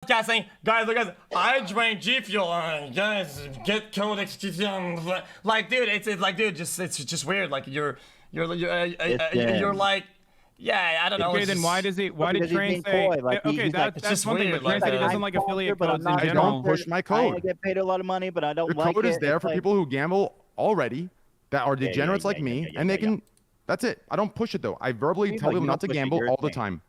saying, guys, look, guys, I drank G Fuel. Guys, get code xQcOW. Like, dude, it's like, dude, it's just weird. Like, you're like, yeah, I don't know. Okay, then why did Train say? Like, okay, that's one thing. But Train said he doesn't like affiliate codes in general. I don't push my code. I get paid a lot of money, but I don't like it. The code is there for people who gamble already, that are degenerates like me, and they can. That's it. I don't push it though. I verbally tell them not to gamble all the time.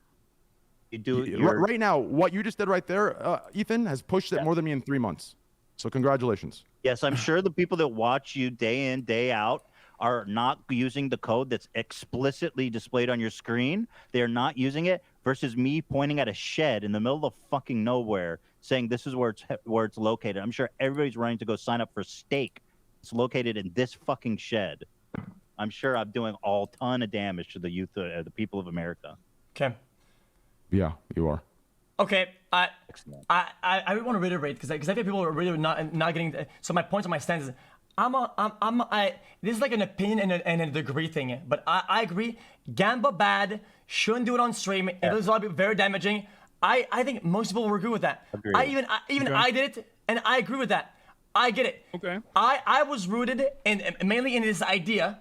You do right now. What you just did right there, Ethan, has pushed it more than me in 3 months. So congratulations. Yes, I'm sure the people that watch you day in, day out are not using the code that's explicitly displayed on your screen. They're not using it versus me pointing at a shed in the middle of fucking nowhere saying this is where it's located. I'm sure everybody's running to go sign up for steak. It's located in this fucking shed. I'm sure I'm doing all ton of damage to the youth, the people of America. Okay. Yeah, you are. Okay, I really want to reiterate because I think people are really not getting. So my point on my stance is, this is like an opinion and a degree thing, but I agree. Gamba bad, shouldn't do it on stream. It is a lot of people very damaging. I think most people will agree with that. Agreed. I did it, and I agree with that. I get it. Okay. I was rooted mainly in this idea.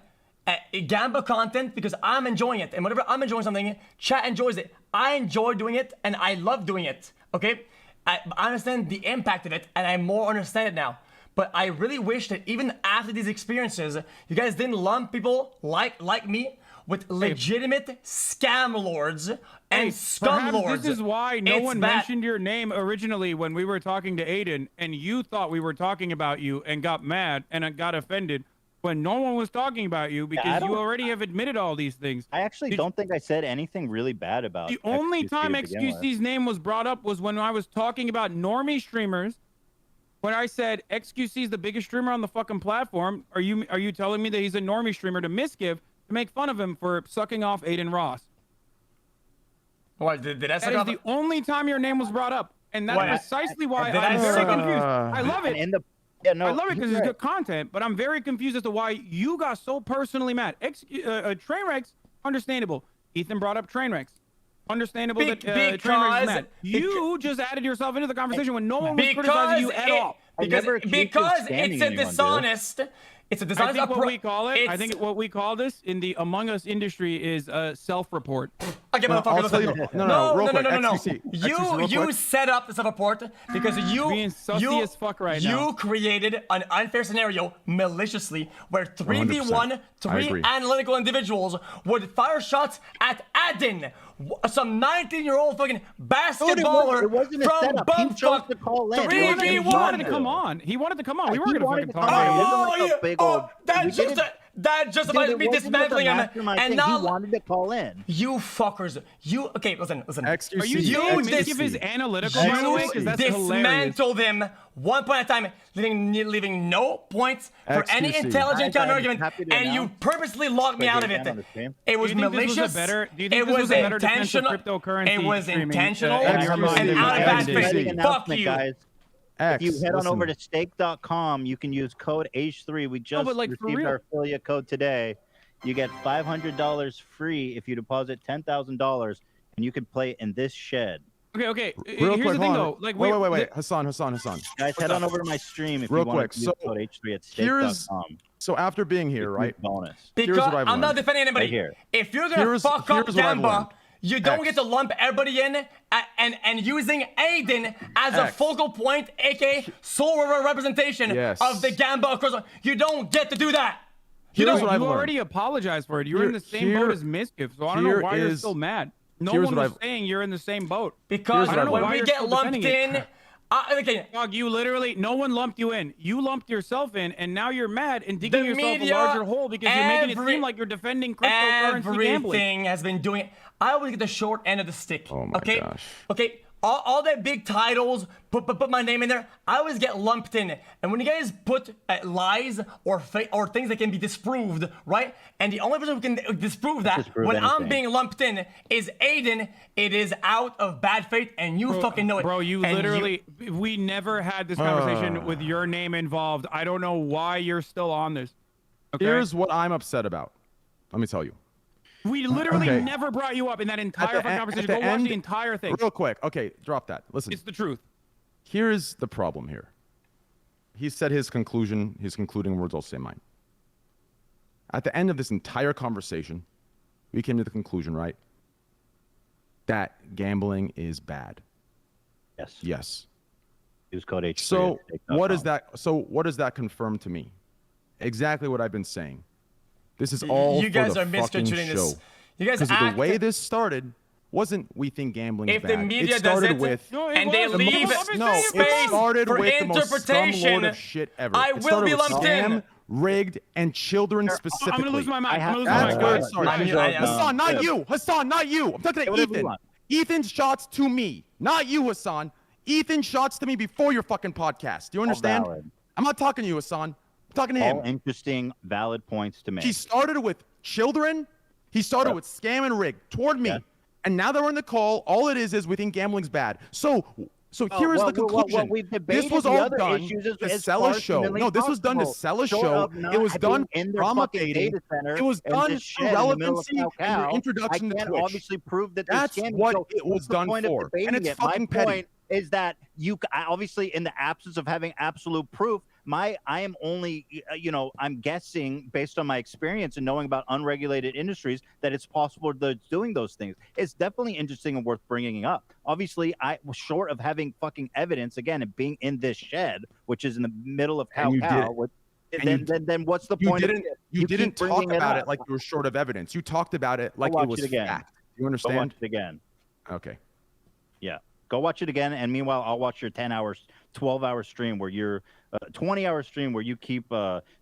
Gamba content because I'm enjoying it, and whenever I'm enjoying something, chat enjoys it. I enjoy doing it, and I love doing it. Okay, I understand the impact of it, and I more understand it now. But I really wish that even after these experiences, you guys didn't lump people like me with legitimate scam lords and scum lords. This is why no one mentioned your name originally when we were talking to Aiden, and you thought we were talking about you and got mad and got offended. When no one was talking about you because you already have admitted all these things. I actually don't think I said anything really bad about the only time xQc's name was brought up was when I was talking about normie streamers. When I said xQc is the biggest streamer on the fucking platform, are you telling me that he's a normie streamer to misgive to make fun of him for sucking off Aiden Ross? What did I suck off? off? That is the only time your name was brought up, and that's precisely why I'm very confused. I love it. Yeah, no, I love it because it's good content, but I'm very confused as to why you got so personally mad. Trainwrecks, understandable. Ethan brought up Trainwrecks. Understandable that Trainwrecks is mad. You just added yourself into the conversation when no one was criticizing you at all. Because it's a dishonest. It's a dishonest. I think what we call it. I think what we call this in the Among Us industry is self-report. Okay, motherfucker. No. XQC, You set up the self-report because being sussy as fuck right now. You created an unfair scenario maliciously where 3v1, three analytical individuals would fire shots at Adin, some 19-year-old fucking basketballer from bumfuck 3v1. He wanted to come on. He wanted to come on. We weren't gonna fucking talk about him. That justifies me dismantling him, and now he wanted to call in. You fuckers. Okay, listen. XQC, are you give his analytical? By the way, because that's dismantled him one point at a time, leaving no points for any intelligent counter argument, and you purposely locked me out of it. It was malicious. It was intentional. It was intentional and out of bad faith. Fuck you. Guys. If you head on over to stake.com, you can use code H3. We just received our affiliate code today. You get $500 free if you deposit $10,000, and you can play in this shed. Okay. Real Here's quick, the thing, though. Like, wait. Hassan. Guys, head on over to my stream if you want to use code H3 at stake.com. So after being here, right? Bonus. Because I'm not defending anybody. Right here. If you're gonna fuck up Gamba, you don't get to lump everybody in and using Aiden as a focal point, aka sole representation of the Gamba across. You don't get to do that. You already apologized for it. You're in the same boat as Mischief, so I don't know why you're still mad. No one was saying you're in the same boat. Because when we get lumped in, Dog, you literally, no one lumped you in. You lumped yourself in, and now you're mad and digging yourself a larger hole because you're making it seem like you're defending cryptocurrency gambling. Everything has been doing it. I always get the short end of the stick. Oh my gosh. Okay. All that big titles, put my name in there. I always get lumped in. And when you guys put lies or things that can be disproved, right? And the only person who can disprove that when I'm being lumped in is Aiden. It is out of bad faith, and you fucking know it. Bro, you literally, we never had this conversation with your name involved. I don't know why you're still on this. Okay? Here's what I'm upset about. Let me tell you. We literally never brought you up in that entire fucking conversation. Go watch the entire thing. Real quick. Okay, drop that. Listen. It's the truth. Here's the problem here. He said his conclusion, his concluding words, I'll say mine. At the end of this entire conversation, we came to the conclusion, right, that gambling is bad. Yes. Yes. Use code H3. So what does that confirm to me? Exactly what I've been saying. This is all you guys for are the fucking misconstruing show. this. You guys because the way this started wasn't we think gambling is if bad. the media It started does it with and they leave it space started for with the most interpretation, scumlord of shit ever. I It will started be with lumped in. scam, rigged, and children specifically. I'm gonna lose my mind. That's good. Sorry. I Hassan, not you. Hassan, not you. I'm talking to whatever you Ethan. want. Ethan's shots to me, not you, Hassan. Ethan shots to me before your fucking podcast. Do you understand? valid. I'm not talking to you, Hassan. I'm talking to him. All interesting, valid points to make. He started with children. He started with scam and rig toward me. Yeah. And now that we're in the call, all it is we think gambling's bad. So here is the conclusion. This was all done to sell a show. No, this was done to sell a show. It was done trauma baiting. It was done for relevancy and your introduction to I can't Twitch. obviously prove that That's what it was done for. And it's fucking petty. My point is that obviously in the absence of having absolute proof, I am only, I'm guessing based on my experience and knowing about unregulated industries that it's possible they're doing those things. It's definitely interesting and worth bringing up. Obviously, I was short of having fucking evidence again and being in this shed, which is in the middle of cow. Then what's the point? You didn't talk about it like you were short of evidence. You talked about it like it was fact. You understand? Go watch it again. Okay. Yeah. Go watch it again, and meanwhile, I'll watch your 10 hours, 12-hour stream where you're 20-hour stream where you keep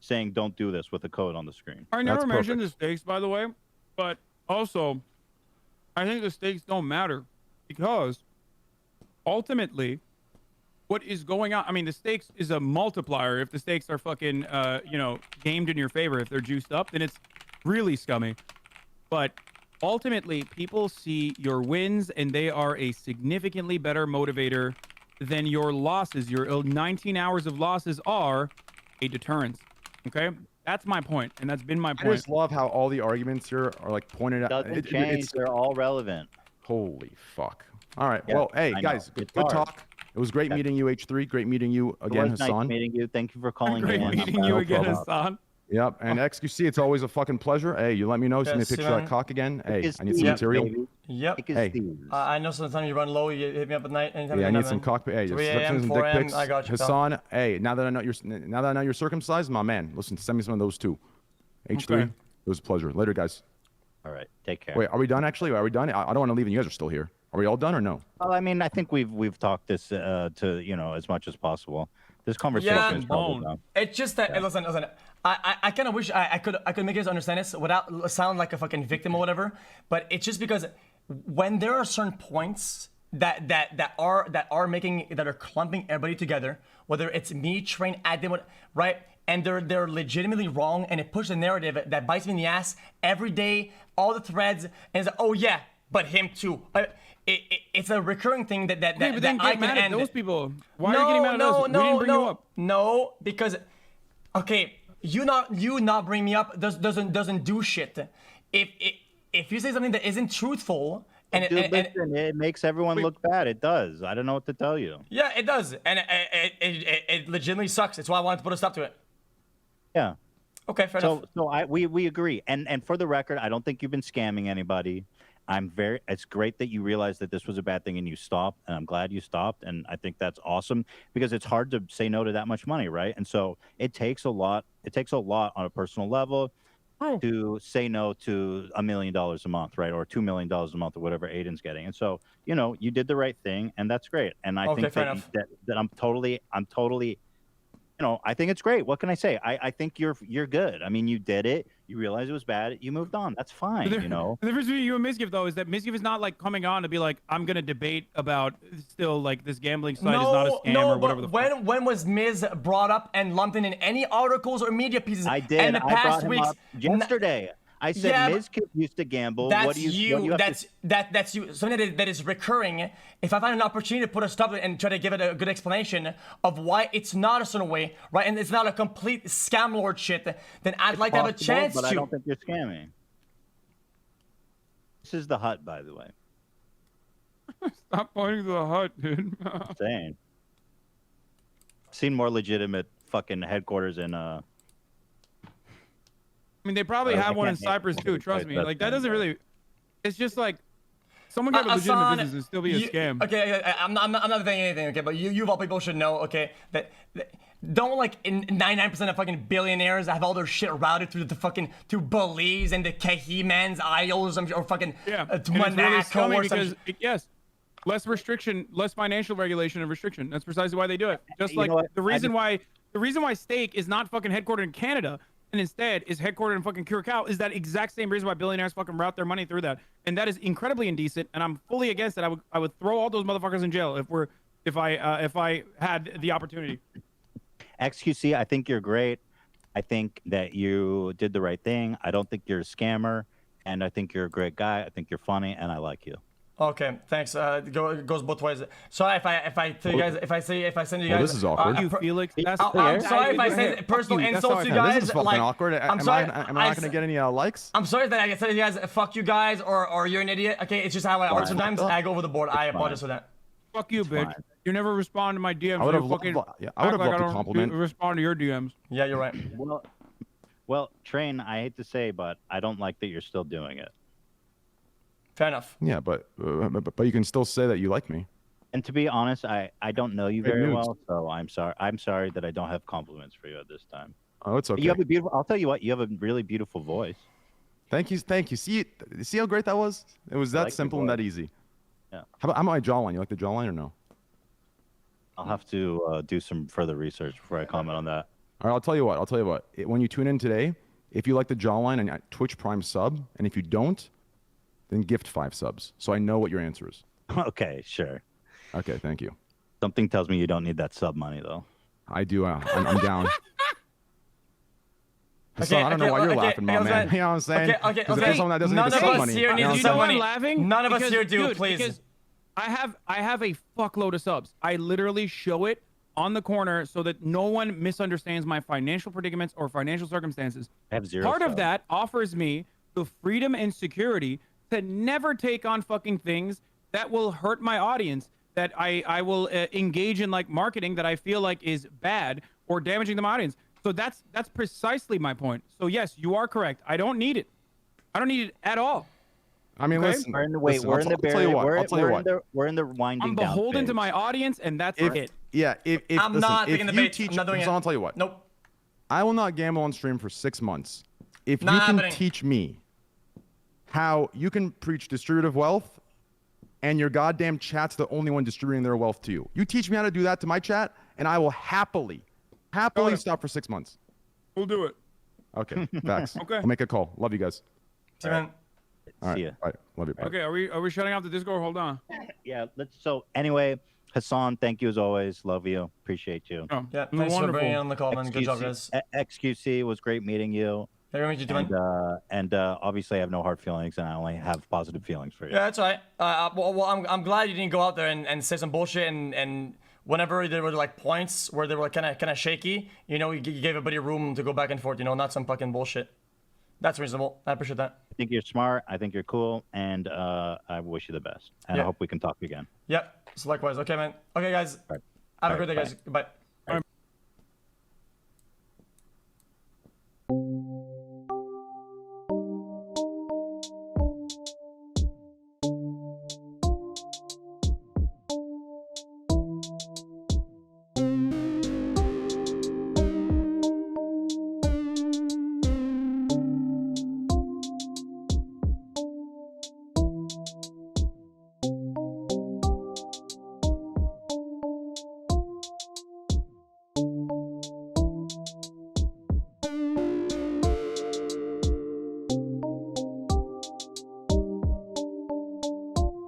saying don't do this with the code on the screen. I never mentioned the stakes, by the way, but also, I think the stakes don't matter because ultimately, what is going on? I mean, the stakes is a multiplier. If the stakes are fucking, gamed in your favor, if they're juiced up, then it's really scummy. But ultimately, people see your wins and they are a significantly better motivator than your losses. Your 19 hours of losses are a deterrence. Okay? That's my point, and that's been my point. I just love how all the arguments here are like pointed out. Doesn't change. They're all relevant. Holy fuck. All right. Yeah, Well, hey, guys, good talk. It was great meeting you, H3. Great meeting you again, Hassan. Nice meeting you. Thank you for calling Great in. meeting you again, Hassan. Yep, and XQC, it's always a fucking pleasure. Hey, you let me know. Send me a picture of that cock again. Hey, I need some material. Baby. Yep. Hey. I know sometimes you run low. You hit me up at night. Anytime Yeah, I you need come some in. cock. Hey, 3 send a.m., some 4 dick a.m. pics. I got you, pal. Hassan, hey, now that I know you're circumcised, my man. Listen, send me some of those too. H3, Okay. it was a pleasure. Later, guys. All right. Take care. Wait, are we done? Actually, are we done? I don't want to leave, and you guys are still here. Are we all done or no? Well, I mean, I think we've talked this to as much as possible. This conversation is probably done. It's just that listen. I kind of wish I could make you guys understand this without sound like a fucking victim or whatever. But it's just because when there are certain points that are clumping everybody together, whether it's me, Train, Adam, right, and they're legitimately wrong, and it pushes a narrative that bites me in the ass every day, all the threads, and it's like, oh yeah, but him too. It's a recurring thing that But then I get can mad at end. those people. Why are you getting mad at us? We didn't bring you up. No, because you not bring me up doesn't do shit. If you say something that isn't truthful and it makes everyone look bad. It does. I don't know what to tell you. Yeah, it does, and it legitimately sucks. That's why I wanted to put a stop to it. Yeah. Okay, fair enough. So we agree. And for the record, I don't think you've been scamming anybody. It's great that you realized that this was a bad thing and you stopped, and I'm glad you stopped, and I think that's awesome because it's hard to say no to that much money, right? And so it takes a lot on a personal level to say no to $1 million a month, right? Or $2 million a month or whatever Aiden's getting. And so, you did the right thing, and that's great. And I think that I'm totally I think it's great. What can I say? I think you're good. I mean, you did it. You realized it was bad. You moved on. That's fine. The difference between you and Mizgiv, though, is that Mizgiv is not like coming on to be like, I'm gonna debate about still like this gambling site is not a scam or whatever. When was Miz brought up and lumped in any articles or media pieces? I did. In the past I brought him weeks. up yesterday. I said Miz used to gamble. That's that's you. Something that is recurring. If I find an opportunity to put a stop to it and try to give it a good explanation of why it's not a certain way, right, and it's not a complete scam lord shit, then I'd like to have a chance but to. I don't think you're scamming. This is the hut, by the way. Stop pointing to the hut, dude. Insane. Seen more legitimate fucking headquarters in I mean, they probably have one in Cyprus too. Trust me. Like that doesn't really. It's just like someone can have a legitimate business and still be a scam. Okay, I'm not saying anything. Okay, but you of all people should know. Okay, that don't like in 99% of fucking billionaires have all their shit routed through the fucking to Belize and the Caymans Isles or fucking to Monaco or something. Yes. Less restriction, less financial regulation and restriction. That's precisely why they do it. Just like the reason why Steak is not fucking headquartered in Canada and instead is headquartered in fucking xQcOW is that exact same reason why billionaires fucking route their money through that. And that is incredibly indecent. And I'm fully against it. I would throw all those motherfuckers in jail if I had the opportunity. XQC, I think you're great. I think that you did the right thing. I don't think you're a scammer, and I think you're a great guy. I think you're funny, and I like you. Okay, thanks. It goes both ways. Sorry if I tell you guys, if I send you guys. This is awkward. You, Felix. I'm sorry if I send personal insults to you guys. This is fucking awkward. I'm sorry. Am I not gonna get any likes? I'm sorry that I said to you guys, fuck you guys, or you're an idiot. Okay, it's just how I work sometimes. I go over the board. I apologize for that. Fuck you, bitch. You never respond to my DMs. I would have loved to compliment. Respond to your DMs. Yeah, you're right. Well, Train, I hate to say, but I don't like that you're still doing it. Fair enough. Yeah, but you can still say that you like me. And to be honest, I don't know you very well, so I'm sorry. I'm sorry that I don't have compliments for you at this time. Oh, it's okay. You have a beautiful. I'll tell you what. You have a really beautiful voice. Thank you. See how great that was? It was that simple and that easy. Yeah. How about my jawline? You like the jawline or no? I'll have to do some further research before I comment on that. All right, I'll tell you what. When you tune in today, if you like the jawline and Twitch Prime sub, and if you don't, then gift 5 subs. So I know what your answer is. Okay, sure. Okay, thank you. Something tells me you don't need that sub money though. I do. I'm down. Okay, I don't know why you're laughing, my man. You know what I'm saying? Okay. Someone that doesn't None need the of sub us money. here need sub money. None of us here do, dude, please. Because I have a fuckload of subs. I literally show it on the corner so that no one misunderstands my financial predicaments or financial circumstances. I have 0 Part subs. of that offers me the freedom and security to never take on fucking things that will hurt my audience, that I will engage in like marketing that I feel like is bad or damaging to my audience. So that's precisely my point. So yes, you are correct. I don't need it. I don't need it at all. I mean, listen. We're in the wait. We're in the barrier. We're in the winding down. I'm beholden phase. to my audience, and that's it. Yeah. I'm not taking the bait. I'm not doing it. I'll tell you what. Nope. I will not gamble on stream for 6 months. If you can teach me how you can preach distributive wealth, and your goddamn chat's the only one distributing their wealth to you. You teach me how to do that to my chat, and I will happily stop for 6 months. We'll do it. Okay, facts. Okay. I'll make a call. Love you guys. See you, man. All right. See ya. Bye. Love you. Bye. Okay, are we shutting off the Discord? Hold on. Yeah. So anyway, Hassan, thank you as always. Love you. Appreciate you. Oh, Yeah, thanks for bringing on the call, man. Good job, guys. XQC was great meeting you. And obviously I have no hard feelings, and I only have positive feelings for you. Yeah, that's right. Well, I'm glad you didn't go out there and say some bullshit and whenever there were like points where they were kind of shaky, you know, you gave everybody room to go back and forth, you know, not some fucking bullshit. That's reasonable. I appreciate that. I think you're smart. I think you're cool, and I wish you the best. And I hope we can talk again. Yep. So likewise. Okay, man. Okay, guys. Have a great day, guys. Goodbye.